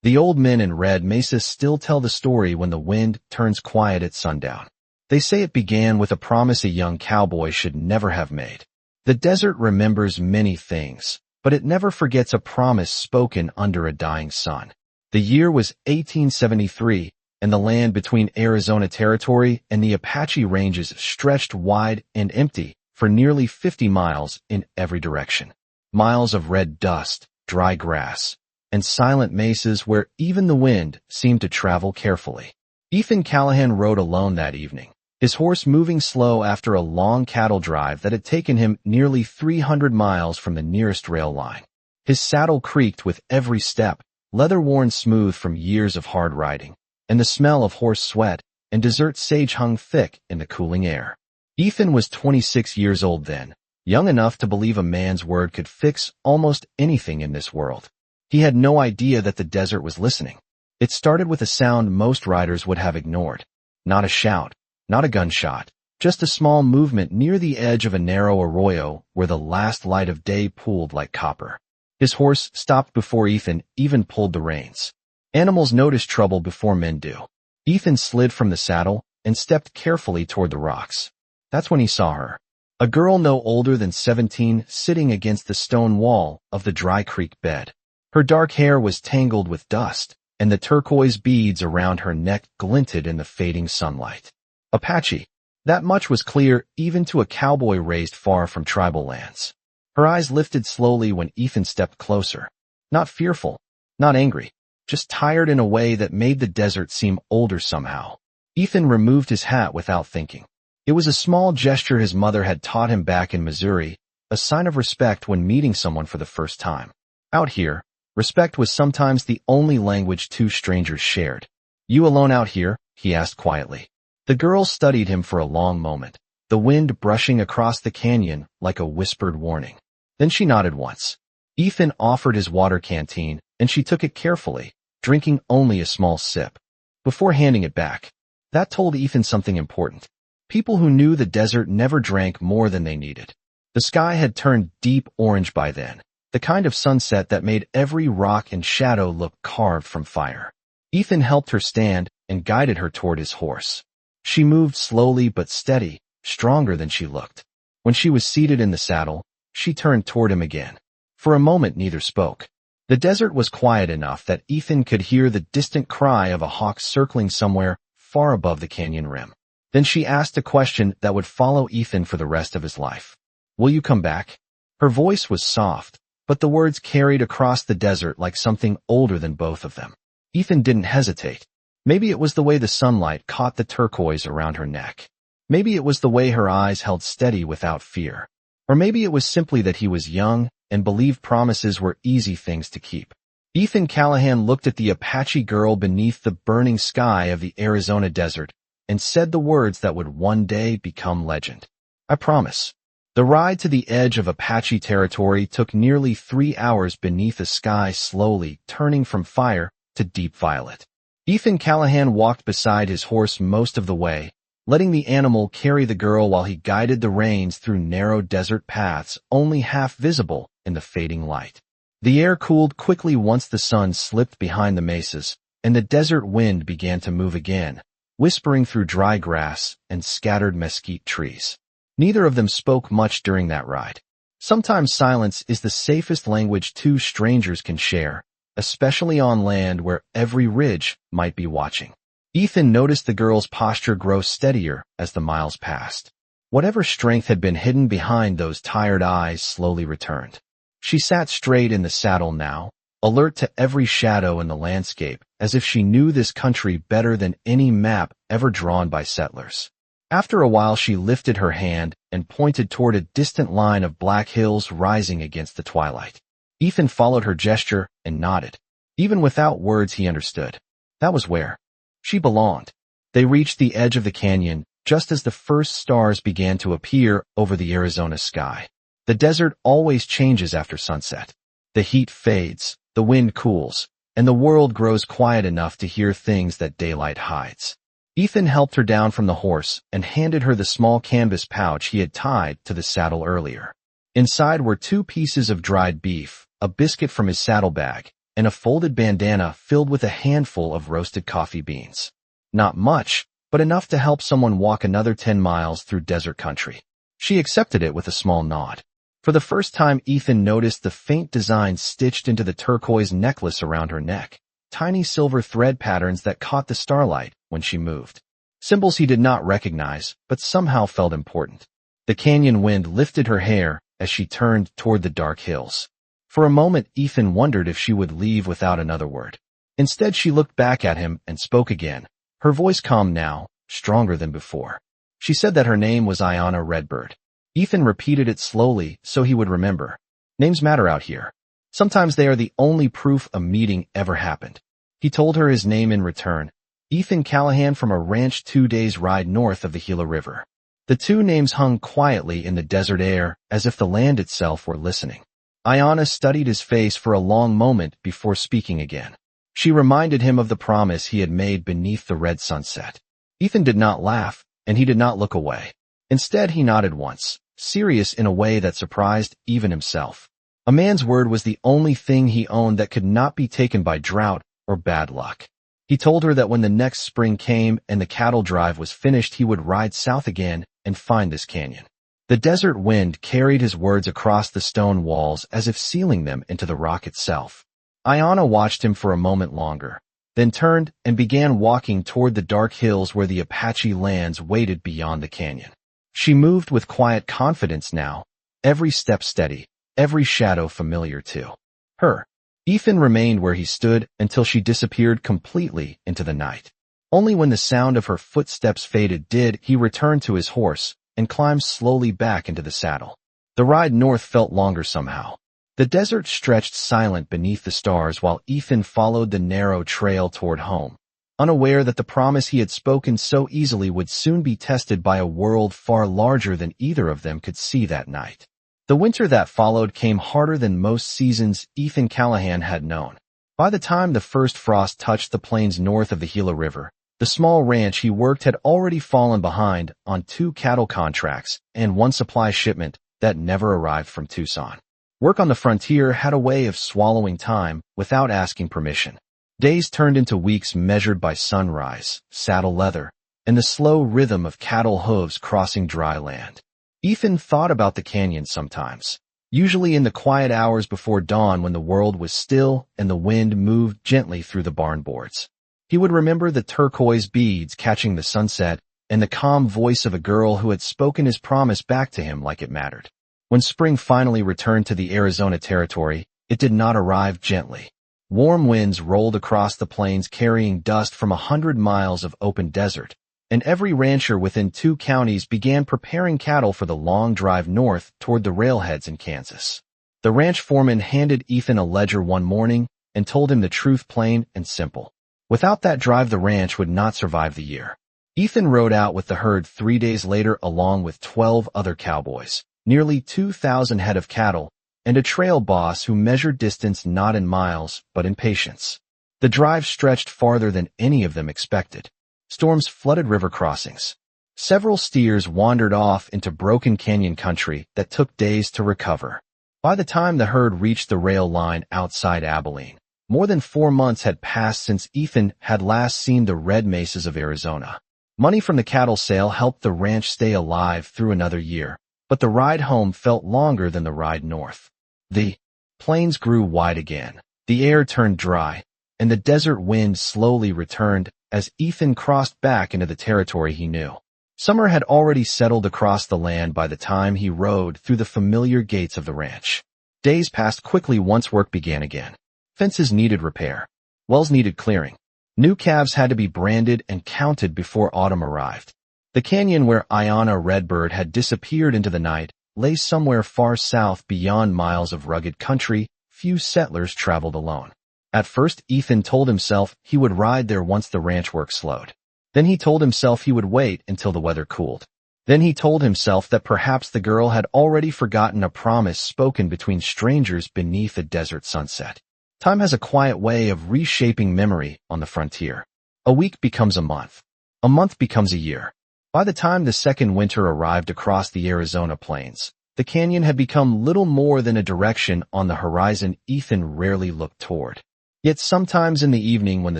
The old men in red mesas still tell the story when the wind turns quiet at sundown. They say it began with a promise a young cowboy should never have made. The desert remembers many things, but it never forgets a promise spoken under a dying sun. The year was 1873, and the land between Arizona Territory and the Apache Ranges stretched wide and empty for nearly 50 miles in every direction. Miles of red dust, dry grass, and silent mesas where even the wind seemed to travel carefully. Ethan Callahan rode alone that evening, his horse moving slow after a long cattle drive that had taken him nearly 300 miles from the nearest rail line. His saddle creaked with every step, leather worn smooth from years of hard riding, and the smell of horse sweat and desert sage hung thick in the cooling air. Ethan was 26 years old then, young enough to believe a man's word could fix almost anything in this world. He had no idea that the desert was listening. It started with a sound most riders would have ignored. Not a shout, not a gunshot, just a small movement near the edge of a narrow arroyo where the last light of day pooled like copper. His horse stopped before Ethan even pulled the reins. Animals notice trouble before men do. Ethan slid from the saddle and stepped carefully toward the rocks. That's when he saw her. A girl no older than 17 sitting against the stone wall of the dry creek bed. Her dark hair was tangled with dust, and the turquoise beads around her neck glinted in the fading sunlight. Apache. That much was clear even to a cowboy raised far from tribal lands. Her eyes lifted slowly when Ethan stepped closer. Not fearful, not angry, just tired in a way that made the desert seem older somehow. Ethan removed his hat without thinking. It was a small gesture his mother had taught him back in Missouri, a sign of respect when meeting someone for the first time. Out here, respect was sometimes the only language two strangers shared. "You alone out here?" he asked quietly. The girl studied him for a long moment, the wind brushing across the canyon like a whispered warning. Then she nodded once. Ethan offered his water canteen, and she took it carefully, drinking only a small sip, before handing it back. That told Ethan something important. People who knew the desert never drank more than they needed. The sky had turned deep orange by then, the kind of sunset that made every rock and shadow look carved from fire. Ethan helped her stand and guided her toward his horse. She moved slowly but steady, stronger than she looked. When she was seated in the saddle, she turned toward him again. For a moment neither spoke. The desert was quiet enough that Ethan could hear the distant cry of a hawk circling somewhere far above the canyon rim. Then she asked a question that would follow Ethan for the rest of his life. "Will you come back?" Her voice was soft, but the words carried across the desert like something older than both of them. Ethan didn't hesitate. Maybe it was the way the sunlight caught the turquoise around her neck. Maybe it was the way her eyes held steady without fear. Or maybe it was simply that he was young and believed promises were easy things to keep. Ethan Callahan looked at the Apache girl beneath the burning sky of the Arizona desert and said the words that would one day become legend. "I promise." The ride to the edge of Apache territory took nearly 3 hours beneath a sky slowly turning from fire to deep violet. Ethan Callahan walked beside his horse most of the way, letting the animal carry the girl while he guided the reins through narrow desert paths only half visible in the fading light. The air cooled quickly once the sun slipped behind the mesas, and the desert wind began to move again, whispering through dry grass and scattered mesquite trees. Neither of them spoke much during that ride. Sometimes silence is the safest language two strangers can share, especially on land where every ridge might be watching. Ethan noticed the girl's posture grow steadier as the miles passed. Whatever strength had been hidden behind those tired eyes slowly returned. She sat straight in the saddle now, alert to every shadow in the landscape, as if she knew this country better than any map ever drawn by settlers. After a while she lifted her hand and pointed toward a distant line of black hills rising against the twilight. Ethan followed her gesture and nodded. Even without words he understood. That was where she belonged. They reached the edge of the canyon just as the first stars began to appear over the Arizona sky. The desert always changes after sunset. The heat fades, the wind cools, and the world grows quiet enough to hear things that daylight hides. Ethan helped her down from the horse and handed her the small canvas pouch he had tied to the saddle earlier. Inside were 2 pieces of dried beef, a biscuit from his saddlebag, and a folded bandana filled with a handful of roasted coffee beans. Not much, but enough to help someone walk another 10 miles through desert country. She accepted it with a small nod. For the first time, Ethan noticed the faint design stitched into the turquoise necklace around her neck, tiny silver thread patterns that caught the starlight when she moved. Symbols he did not recognize, but somehow felt important. The canyon wind lifted her hair as she turned toward the dark hills. For a moment, Ethan wondered if she would leave without another word. Instead, she looked back at him and spoke again, her voice calm now, stronger than before. She said that her name was Ayanna Redbird. Ethan repeated it slowly so he would remember. Names matter out here. Sometimes they are the only proof a meeting ever happened. He told her his name in return, Ethan Callahan, from a ranch 2 days' ride north of the Gila River. The two names hung quietly in the desert air as if the land itself were listening. Ayanna studied his face for a long moment before speaking again. She reminded him of the promise he had made beneath the red sunset. Ethan did not laugh, and he did not look away. Instead, he nodded once, serious in a way that surprised even himself. A man's word was the only thing he owned that could not be taken by drought or bad luck. He told her that when the next spring came and the cattle drive was finished, he would ride south again and find this canyon. The desert wind carried his words across the stone walls as if sealing them into the rock itself. Ayanna watched him for a moment longer, then turned and began walking toward the dark hills where the Apache lands waited beyond the canyon. She moved with quiet confidence now, every step steady, every shadow familiar to her. Ethan remained where he stood until she disappeared completely into the night. Only when the sound of her footsteps faded did he return to his horse and climb slowly back into the saddle. The ride north felt longer somehow. The desert stretched silent beneath the stars while Ethan followed the narrow trail toward home, unaware that the promise he had spoken so easily would soon be tested by a world far larger than either of them could see that night. The winter that followed came harder than most seasons Ethan Callahan had known. By the time the first frost touched the plains north of the Gila River, the small ranch he worked had already fallen behind on 2 cattle contracts and 1 supply shipment that never arrived from Tucson. Work on the frontier had a way of swallowing time without asking permission. Days turned into weeks measured by sunrise, saddle leather, and the slow rhythm of cattle hooves crossing dry land. Ethan thought about the canyon sometimes, usually in the quiet hours before dawn when the world was still and the wind moved gently through the barn boards. He would remember the turquoise beads catching the sunset and the calm voice of a girl who had spoken his promise back to him like it mattered. When spring finally returned to the Arizona territory, it did not arrive gently. Warm winds rolled across the plains carrying dust from 100 miles of open desert, and every rancher within 2 counties began preparing cattle for the long drive north toward the railheads in Kansas. The ranch foreman handed Ethan a ledger one morning and told him the truth plain and simple. Without that drive, the ranch would not survive the year. Ethan rode out with the herd 3 days later along with 12 other cowboys, nearly 2,000 head of cattle, and a trail boss who measured distance not in miles but in patience. The drive stretched farther than any of them expected. Storms flooded river crossings. Several steers wandered off into broken canyon country that took days to recover. By the time the herd reached the rail line outside Abilene, more than 4 months had passed since Ethan had last seen the red mesas of Arizona. Money from the cattle sale helped the ranch stay alive through another year, but the ride home felt longer than the ride north. The plains grew wide again, the air turned dry, and the desert wind slowly returned as Ethan crossed back into the territory he knew. Summer had already settled across the land by the time he rode through the familiar gates of the ranch. Days passed quickly once work began again. Fences needed repair. Wells needed clearing. New calves had to be branded and counted before autumn arrived. The canyon where Ayanna Redbird had disappeared into the night lay somewhere far south beyond miles of rugged country few settlers traveled alone. At first, Ethan told himself he would ride there once the ranch work slowed. Then he told himself he would wait until the weather cooled. Then he told himself that perhaps the girl had already forgotten a promise spoken between strangers beneath a desert sunset. Time has a quiet way of reshaping memory on the frontier. A week becomes a month. A month becomes a year. By the time the second winter arrived across the Arizona plains, the canyon had become little more than a direction on the horizon Ethan rarely looked toward. Yet sometimes in the evening when the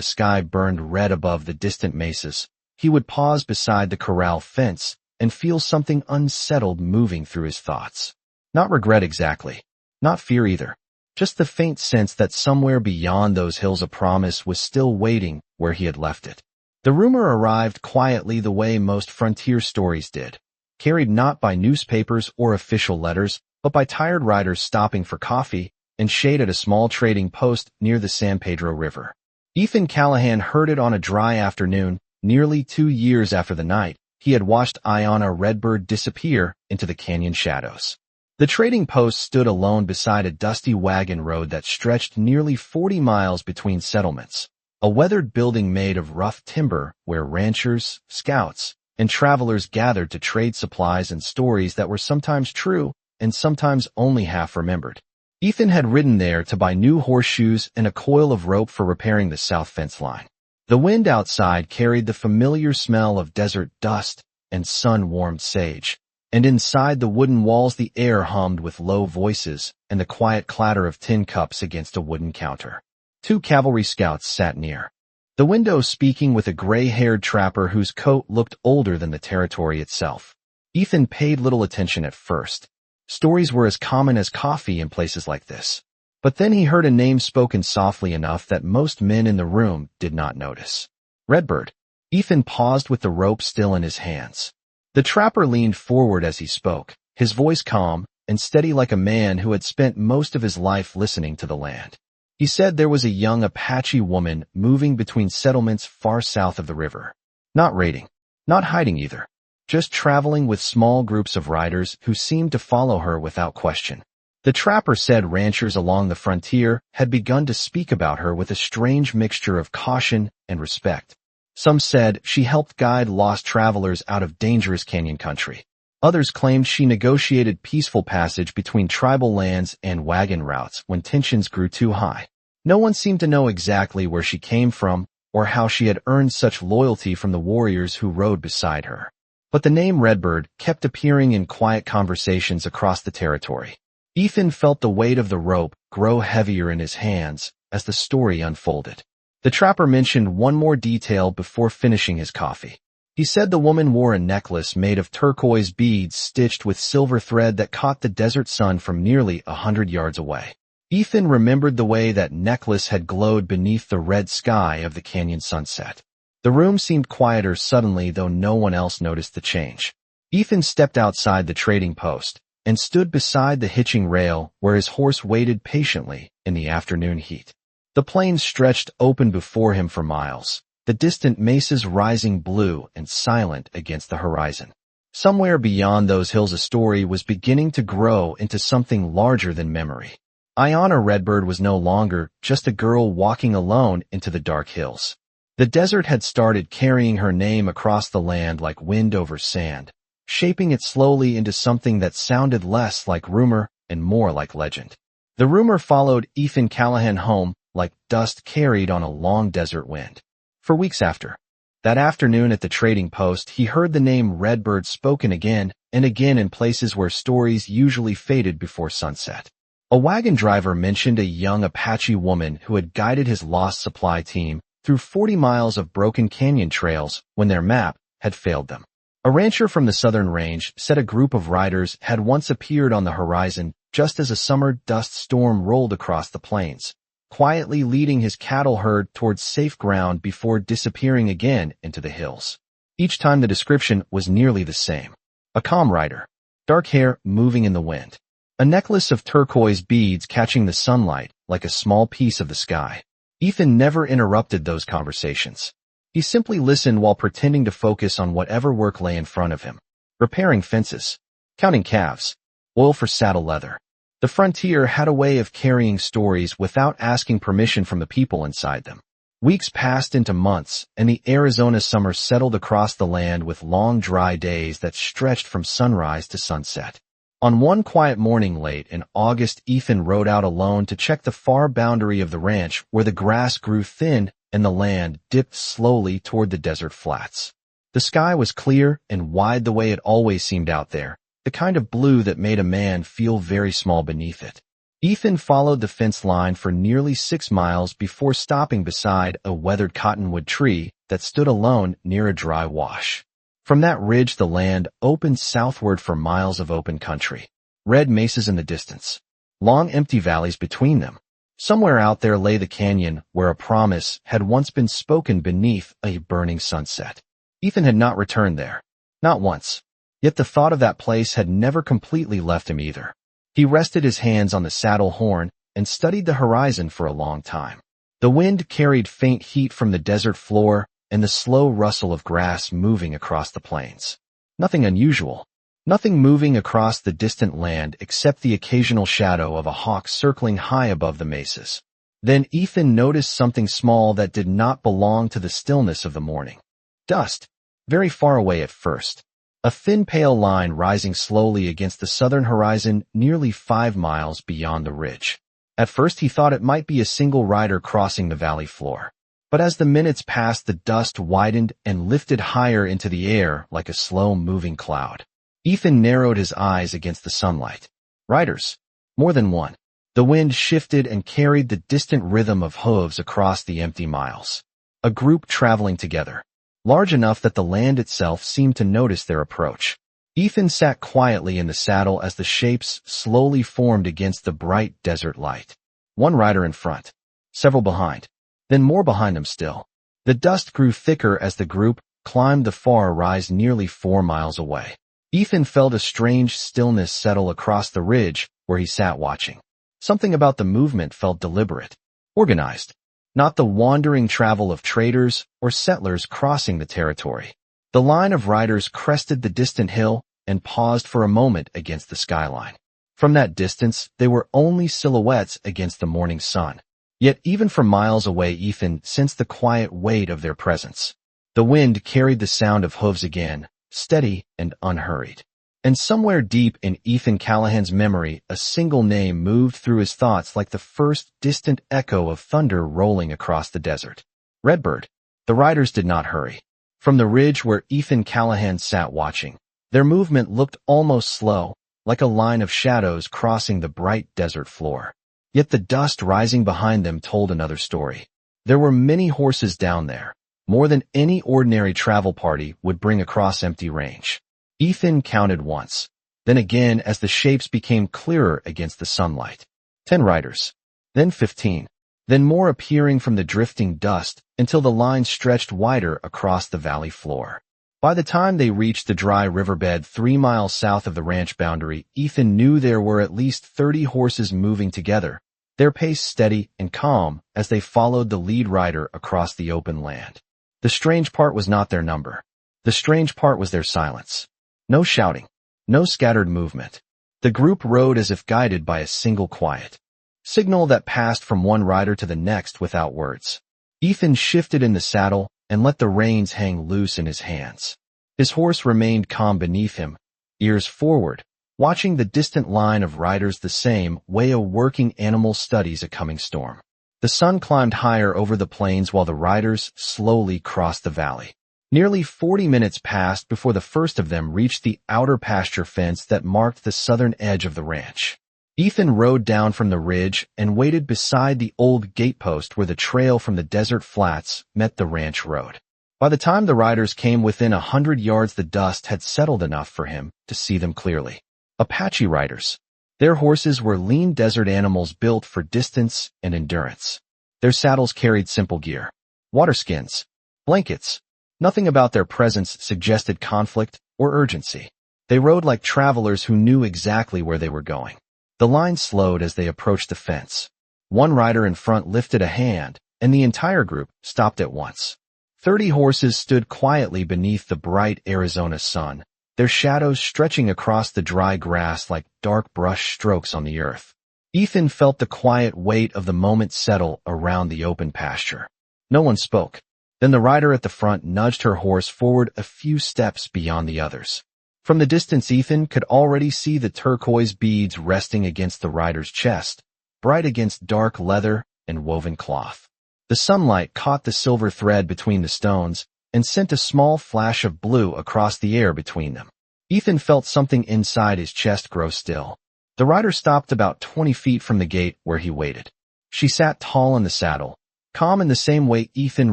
sky burned red above the distant mesas, he would pause beside the corral fence and feel something unsettled moving through his thoughts. Not regret exactly. Not fear either. Just the faint sense that somewhere beyond those hills a promise was still waiting where he had left it. The rumor arrived quietly the way most frontier stories did, carried not by newspapers or official letters, but by tired riders stopping for coffee and shade at a small trading post near the San Pedro River. Ethan Callahan heard it on a dry afternoon, nearly 2 years after the night he had watched Ayanna Redbird disappear into the canyon shadows. The trading post stood alone beside a dusty wagon road that stretched nearly 40 miles between settlements, a weathered building made of rough timber where ranchers, scouts, and travelers gathered to trade supplies and stories that were sometimes true and sometimes only half remembered. Ethan had ridden there to buy new horseshoes and a coil of rope for repairing the south fence line. The wind outside carried the familiar smell of desert dust and sun-warmed sage, and inside the wooden walls the air hummed with low voices and the quiet clatter of tin cups against a wooden counter. 2 cavalry scouts sat near the window speaking with a gray-haired trapper whose coat looked older than the territory itself. Ethan paid little attention at first. Stories were as common as coffee in places like this. But then he heard a name spoken softly enough that most men in the room did not notice. Redbird. Ethan paused with the rope still in his hands. The trapper leaned forward as he spoke, his voice calm and steady like a man who had spent most of his life listening to the land. He said there was a young Apache woman moving between settlements far south of the river. Not raiding. Not hiding either. Just traveling with small groups of riders who seemed to follow her without question. The trapper said ranchers along the frontier had begun to speak about her with a strange mixture of caution and respect. Some said she helped guide lost travelers out of dangerous canyon country. Others claimed she negotiated peaceful passage between tribal lands and wagon routes when tensions grew too high. No one seemed to know exactly where she came from or how she had earned such loyalty from the warriors who rode beside her. But the name Redbird kept appearing in quiet conversations across the territory. Ethan felt the weight of the rope grow heavier in his hands as the story unfolded. The trapper mentioned one more detail before finishing his coffee. He said the woman wore a necklace made of turquoise beads stitched with silver thread that caught the desert sun from nearly 100 yards away. Ethan remembered the way that necklace had glowed beneath the red sky of the canyon sunset. The room seemed quieter suddenly, though no one else noticed the change. Ethan stepped outside the trading post and stood beside the hitching rail where his horse waited patiently in the afternoon heat. The plains stretched open before him for miles, the distant mesas rising blue and silent against the horizon. Somewhere beyond those hills a story was beginning to grow into something larger than memory. Ayanna Redbird was no longer just a girl walking alone into the dark hills. The desert had started carrying her name across the land like wind over sand, shaping it slowly into something that sounded less like rumor and more like legend. The rumor followed Ethan Callahan home like dust carried on a long desert wind. For weeks after that afternoon at the trading post, he heard the name Redbird spoken again and again in places where stories usually faded before sunset. A wagon driver mentioned a young Apache woman who had guided his lost supply team through 40 miles of broken canyon trails when their map had failed them. A rancher from the southern range said a group of riders had once appeared on the horizon just as a summer dust storm rolled across the plains, quietly leading his cattle herd towards safe ground before disappearing again into the hills. Each time the description was nearly the same. A calm rider, dark hair moving in the wind, a necklace of turquoise beads catching the sunlight like a small piece of the sky. Ethan never interrupted those conversations. He simply listened while pretending to focus on whatever work lay in front of him. Repairing fences, counting calves, oil for saddle leather. The frontier had a way of carrying stories without asking permission from the people inside them. Weeks passed into months, and the Arizona summer settled across the land with long dry days that stretched from sunrise to sunset. On one quiet morning late in August, Ethan rode out alone to check the far boundary of the ranch where the grass grew thin and the land dipped slowly toward the desert flats. The sky was clear and wide the way it always seemed out there, the kind of blue that made a man feel very small beneath it. Ethan followed the fence line for nearly 6 miles before stopping beside a weathered cottonwood tree that stood alone near a dry wash. From that ridge the land opened southward for miles of open country. Red mesas in the distance. Long empty valleys between them. Somewhere out there lay the canyon where a promise had once been spoken beneath a burning sunset. Ethan had not returned there. Not once. Yet the thought of that place had never completely left him either. He rested his hands on the saddle horn and studied the horizon for a long time. The wind carried faint heat from the desert floor and the slow rustle of grass moving across the plains. Nothing unusual. Nothing moving across the distant land except the occasional shadow of a hawk circling high above the mesas. Then Ethan noticed something small that did not belong to the stillness of the morning. Dust. Very far away at first. A thin pale line rising slowly against the southern horizon nearly 5 miles beyond the ridge. At first he thought it might be a single rider crossing the valley floor. But as the minutes passed the dust widened and lifted higher into the air like a slow-moving cloud. Ethan narrowed his eyes against the sunlight. Riders. More than one. The wind shifted and carried the distant rhythm of hooves across the empty miles. A group traveling together. Large enough that the land itself seemed to notice their approach. Ethan sat quietly in the saddle as the shapes slowly formed against the bright desert light. One rider in front. Several behind. Then more behind them still. The dust grew thicker as the group climbed the far rise nearly 4 miles away. Ethan felt a strange stillness settle across the ridge where he sat watching. Something about the movement felt deliberate. Organized. Not the wandering travel of traders or settlers crossing the territory. The line of riders crested the distant hill and paused for a moment against the skyline. From that distance, they were only silhouettes against the morning sun. Yet even from miles away Ethan sensed the quiet weight of their presence. The wind carried the sound of hooves again, steady and unhurried. And somewhere deep in Ethan Callahan's memory, a single name moved through his thoughts like the first distant echo of thunder rolling across the desert. Redbird. The riders did not hurry. From the ridge where Ethan Callahan sat watching, their movement looked almost slow, like a line of shadows crossing the bright desert floor. Yet the dust rising behind them told another story. There were many horses down there, more than any ordinary travel party would bring across empty range. Ethan counted once, then again as the shapes became clearer against the sunlight. 10 riders, then 15, then more appearing from the drifting dust until the line stretched wider across the valley floor. By the time they reached the dry riverbed 3 miles south of the ranch boundary, Ethan knew there were at least 30 horses moving together, their pace steady and calm as they followed the lead rider across the open land. The strange part was not their number. The strange part was their silence. No shouting, no scattered movement. The group rode as if guided by a single quiet signal that passed from one rider to the next without words. Ethan shifted in the saddle and let the reins hang loose in his hands. His horse remained calm beneath him, ears forward, watching the distant line of riders the same way a working animal studies a coming storm. The sun climbed higher over the plains while the riders slowly crossed the valley. Nearly 40 minutes passed before the first of them reached the outer pasture fence that marked the southern edge of the ranch. Ethan rode down from the ridge and waited beside the old gatepost where the trail from the desert flats met the ranch road. By the time the riders came within 100 yards, the dust had settled enough for him to see them clearly. Apache riders. Their horses were lean desert animals built for distance and endurance. Their saddles carried simple gear. Waterskins. Blankets. Nothing about their presence suggested conflict or urgency. They rode like travelers who knew exactly where they were going. The line slowed as they approached the fence. One rider in front lifted a hand, and the entire group stopped at once. 30 horses stood quietly beneath the bright Arizona sun, their shadows stretching across the dry grass like dark brush strokes on the earth. Ethan felt the quiet weight of the moment settle around the open pasture. No one spoke. Then the rider at the front nudged her horse forward a few steps beyond the others. From the distance, Ethan could already see the turquoise beads resting against the rider's chest, bright against dark leather and woven cloth. The sunlight caught the silver thread between the stones and sent a small flash of blue across the air between them. Ethan felt something inside his chest grow still. The rider stopped about 20 feet from the gate where he waited. She sat tall in the saddle, calm in the same way Ethan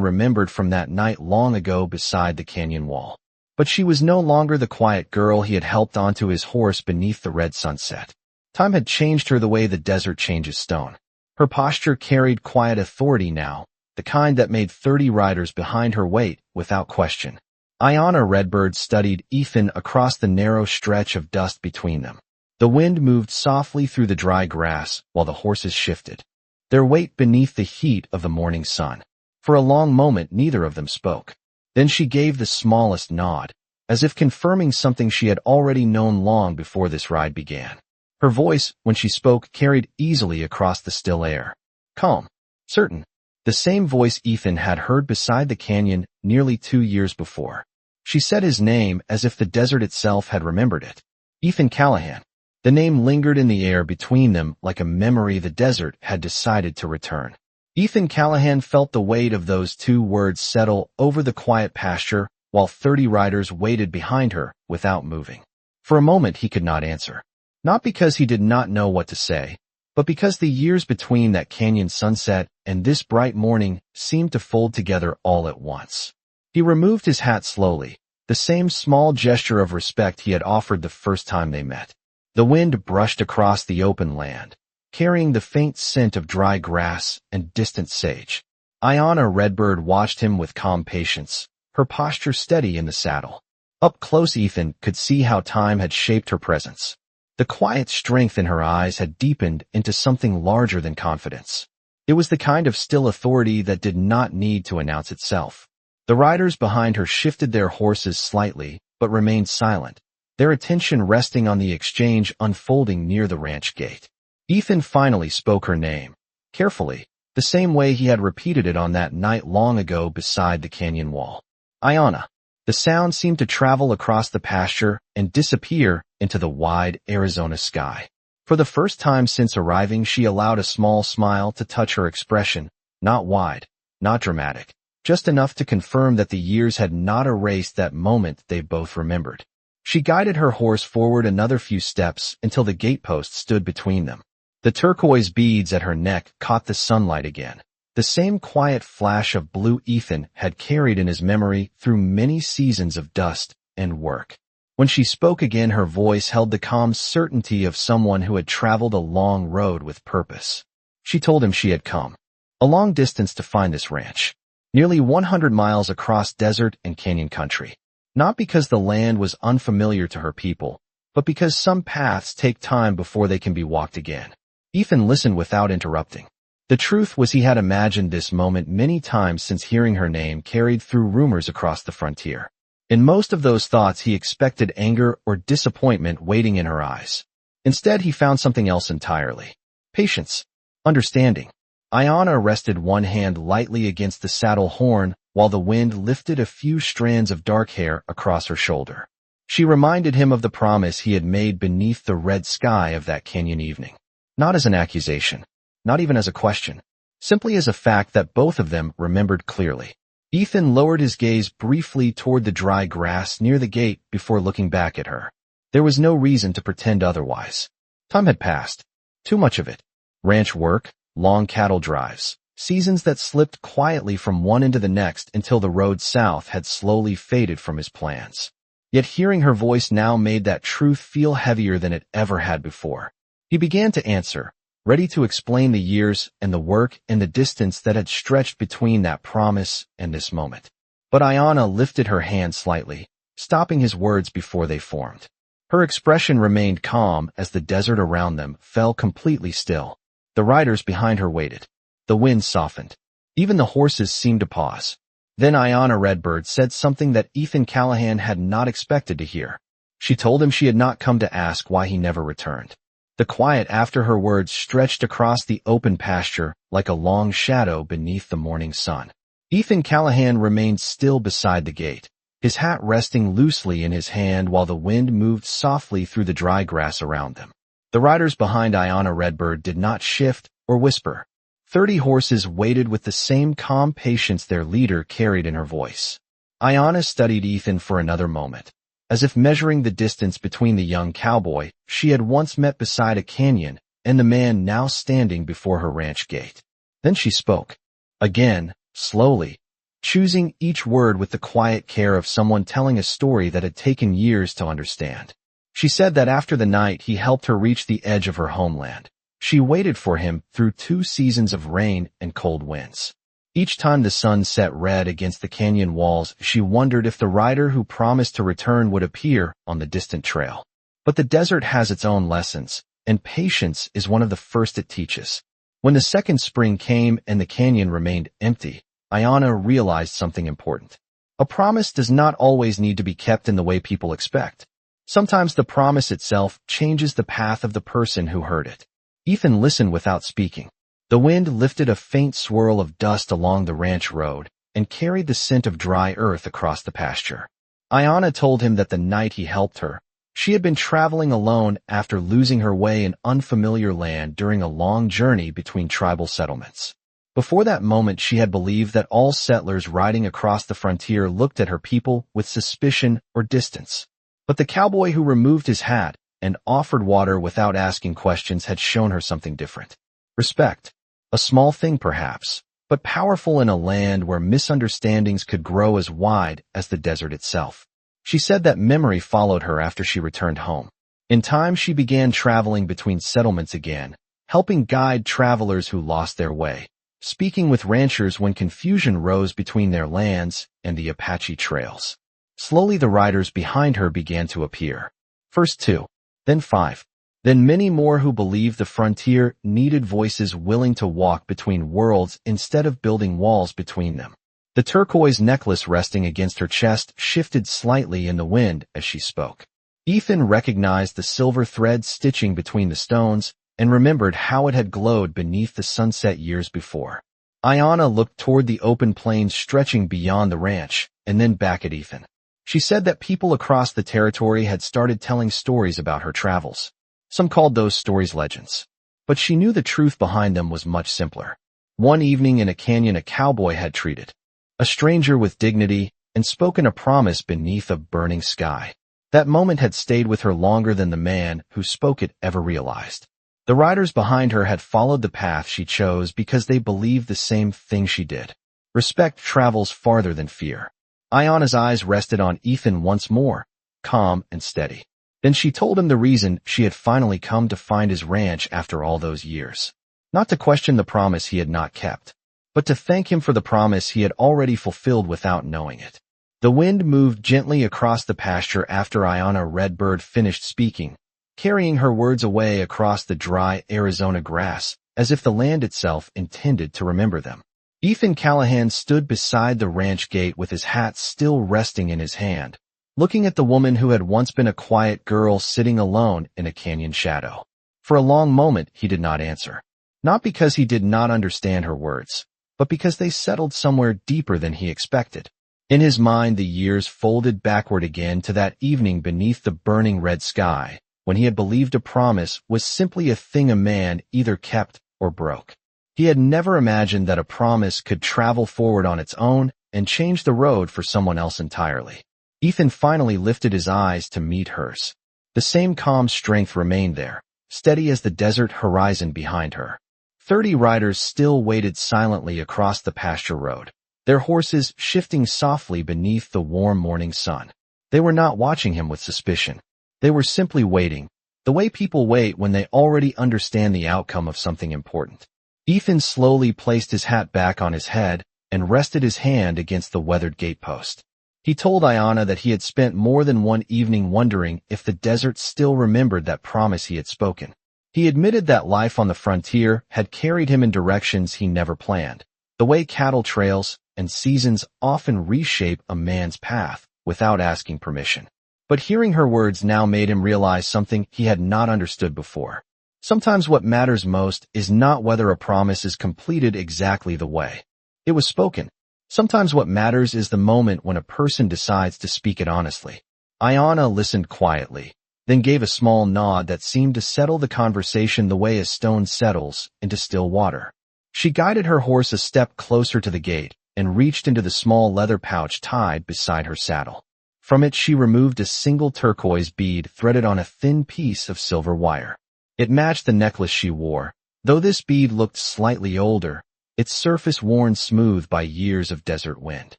remembered from that night long ago beside the canyon wall. But she was no longer the quiet girl he had helped onto his horse beneath the red sunset. Time had changed her the way the desert changes stone. Her posture carried quiet authority now, the kind that made 30 riders behind her wait without question. Ayanna Redbird studied Ethan across the narrow stretch of dust between them. The wind moved softly through the dry grass while the horses shifted, their weight beneath the heat of the morning sun. For a long moment neither of them spoke. Then she gave the smallest nod, as if confirming something she had already known long before this ride began. Her voice, when she spoke, carried easily across the still air. Calm, certain. The same voice Ethan had heard beside the canyon nearly 2 years before. She said his name as if the desert itself had remembered it. Ethan Callahan. The name lingered in the air between them like a memory the desert had decided to return. Ethan Callahan felt the weight of those 2 words settle over the quiet pasture while 30 riders waited behind her without moving. For a moment he could not answer. Not because he did not know what to say, but because the years between that canyon sunset and this bright morning seemed to fold together all at once. He removed his hat slowly, the same small gesture of respect he had offered the first time they met. The wind brushed across the open land, carrying the faint scent of dry grass and distant sage. Ayanna Redbird watched him with calm patience, her posture steady in the saddle. Up close Ethan could see how time had shaped her presence. The quiet strength in her eyes had deepened into something larger than confidence. It was the kind of still authority that did not need to announce itself. The riders behind her shifted their horses slightly, but remained silent, their attention resting on the exchange unfolding near the ranch gate. Ethan finally spoke her name, carefully, the same way he had repeated it on that night long ago beside the canyon wall. Ayanna. The sound seemed to travel across the pasture and disappear into the wide Arizona sky. For the first time since arriving, she allowed a small smile to touch her expression, not wide, not dramatic, just enough to confirm that the years had not erased that moment they both remembered. She guided her horse forward another few steps until the gatepost stood between them. The turquoise beads at her neck caught the sunlight again, the same quiet flash of blue Ethan had carried in his memory through many seasons of dust and work. When she spoke again, her voice held the calm certainty of someone who had traveled a long road with purpose. She told him she had come a long distance to find this ranch, nearly 100 miles across desert and canyon country. Not because the land was unfamiliar to her people, but because some paths take time before they can be walked again. Ethan listened without interrupting. The truth was he had imagined this moment many times since hearing her name carried through rumors across the frontier. In most of those thoughts he expected anger or disappointment waiting in her eyes. Instead he found something else entirely. Patience. Understanding. Ayanna rested one hand lightly against the saddle horn while the wind lifted a few strands of dark hair across her shoulder. She reminded him of the promise he had made beneath the red sky of that canyon evening. Not as an accusation, not even as a question, simply as a fact that both of them remembered clearly. Ethan lowered his gaze briefly toward the dry grass near the gate before looking back at her. There was no reason to pretend otherwise. Time had passed. Too much of it. Ranch work, long cattle drives, seasons that slipped quietly from one into the next until the road south had slowly faded from his plans. Yet hearing her voice now made that truth feel heavier than it ever had before. He began to answer, ready to explain the years and the work and the distance that had stretched between that promise and this moment. But Ayanna lifted her hand slightly, stopping his words before they formed. Her expression remained calm as the desert around them fell completely still. The riders behind her waited. The wind softened. Even the horses seemed to pause. Then Ayanna Redbird said something that Ethan Callahan had not expected to hear. She told him she had not come to ask why he never returned. The quiet after her words stretched across the open pasture like a long shadow beneath the morning sun. Ethan Callahan remained still beside the gate, his hat resting loosely in his hand while the wind moved softly through the dry grass around them. The riders behind Ayanna Redbird did not shift or whisper. 30 horses waited with the same calm patience their leader carried in her voice. Ayanna studied Ethan for another moment, as if measuring the distance between the young cowboy she had once met beside a canyon and the man now standing before her ranch gate. Then she spoke. Again, slowly, choosing each word with the quiet care of someone telling a story that had taken years to understand. She said that after the night he helped her reach the edge of her homeland, she waited for him through 2 seasons of rain and cold winds. Each time the sun set red against the canyon walls, she wondered if the rider who promised to return would appear on the distant trail. But the desert has its own lessons, and patience is one of the first it teaches. When the second spring came and the canyon remained empty, Ayanna realized something important. A promise does not always need to be kept in the way people expect. Sometimes the promise itself changes the path of the person who heard it. Ethan listened without speaking. The wind lifted a faint swirl of dust along the ranch road and carried the scent of dry earth across the pasture. Ayanna told him that the night he helped her, she had been traveling alone after losing her way in unfamiliar land during a long journey between tribal settlements. Before that moment, she had believed that all settlers riding across the frontier looked at her people with suspicion or distance. But the cowboy who removed his hat and offered water without asking questions had shown her something different. Respect. A small thing perhaps, but powerful in a land where misunderstandings could grow as wide as the desert itself. She said that memory followed her after she returned home. In time, she began traveling between settlements again, helping guide travelers who lost their way, speaking with ranchers when confusion rose between their lands and the Apache trails. Slowly the riders behind her began to appear. First 2, then 5, then many more who believed the frontier needed voices willing to walk between worlds instead of building walls between them. The turquoise necklace resting against her chest shifted slightly in the wind as she spoke. Ethan recognized the silver thread stitching between the stones and remembered how it had glowed beneath the sunset years before. Ayanna looked toward the open plains stretching beyond the ranch and then back at Ethan. She said that people across the territory had started telling stories about her travels. Some called those stories legends. But she knew the truth behind them was much simpler. One evening in a canyon, a cowboy had treated a stranger with dignity and spoken a promise beneath a burning sky. That moment had stayed with her longer than the man who spoke it ever realized. The riders behind her had followed the path she chose because they believed the same thing she did. Respect travels farther than fear. Ayanna's eyes rested on Ethan once more, calm and steady. Then she told him the reason she had finally come to find his ranch after all those years. Not to question the promise he had not kept, but to thank him for the promise he had already fulfilled without knowing it. The wind moved gently across the pasture after Ayanna Redbird finished speaking, carrying her words away across the dry Arizona grass, as if the land itself intended to remember them. Ethan Callahan stood beside the ranch gate with his hat still resting in his hand, looking at the woman who had once been a quiet girl sitting alone in a canyon shadow. For a long moment he did not answer, not because he did not understand her words, but because they settled somewhere deeper than he expected. In his mind, the years folded backward again to that evening beneath the burning red sky, when he had believed a promise was simply a thing a man either kept or broke. He had never imagined that a promise could travel forward on its own and change the road for someone else entirely. Ethan finally lifted his eyes to meet hers. The same calm strength remained there, steady as the desert horizon behind her. 30 riders still waited silently across the pasture road, their horses shifting softly beneath the warm morning sun. They were not watching him with suspicion. They were simply waiting, the way people wait when they already understand the outcome of something important. Ethan slowly placed his hat back on his head and rested his hand against the weathered gatepost. He told Ayanna that he had spent more than one evening wondering if the desert still remembered that promise he had spoken. He admitted that life on the frontier had carried him in directions he never planned, the way cattle trails and seasons often reshape a man's path without asking permission. But hearing her words now made him realize something he had not understood before. Sometimes what matters most is not whether a promise is completed exactly the way it was spoken. Sometimes what matters is the moment when a person decides to speak it honestly. Ayanna listened quietly, then gave a small nod that seemed to settle the conversation the way a stone settles into still water. She guided her horse a step closer to the gate and reached into the small leather pouch tied beside her saddle. From it she removed a single turquoise bead threaded on a thin piece of silver wire. It matched the necklace she wore, though this bead looked slightly older, its surface worn smooth by years of desert wind.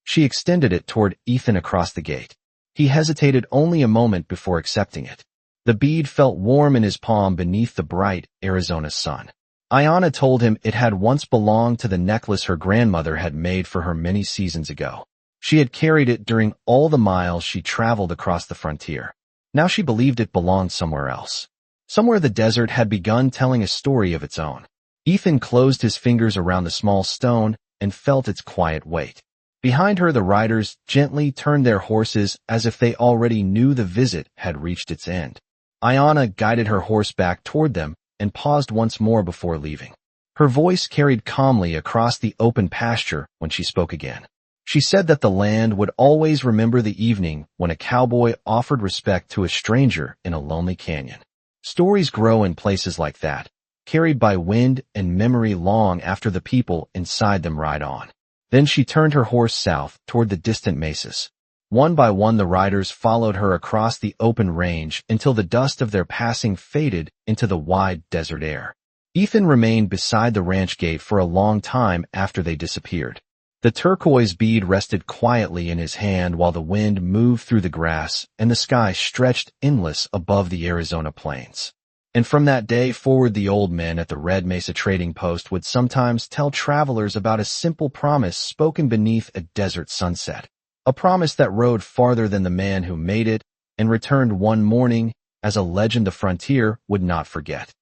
She extended it toward Ethan across the gate. He hesitated only a moment before accepting it. The bead felt warm in his palm beneath the bright Arizona sun. Ayanna told him it had once belonged to the necklace her grandmother had made for her many seasons ago. She had carried it during all the miles she traveled across the frontier. Now she believed it belonged somewhere else. Somewhere the desert had begun telling a story of its own. Ethan closed his fingers around the small stone and felt its quiet weight. Behind her the riders gently turned their horses as if they already knew the visit had reached its end. Ayanna guided her horse back toward them and paused once more before leaving. Her voice carried calmly across the open pasture when she spoke again. She said that the land would always remember the evening when a cowboy offered respect to a stranger in a lonely canyon. Stories grow in places like that, carried by wind and memory long after the people inside them ride on. Then she turned her horse south toward the distant mesas. One by one the riders followed her across the open range until the dust of their passing faded into the wide desert air. Ethan remained beside the ranch gate for a long time after they disappeared. The turquoise bead rested quietly in his hand while the wind moved through the grass and the sky stretched endless above the Arizona plains. And from that day forward the old men at the Red Mesa trading post would sometimes tell travelers about a simple promise spoken beneath a desert sunset. A promise that rode farther than the man who made it and returned one morning as a legend the frontier would not forget.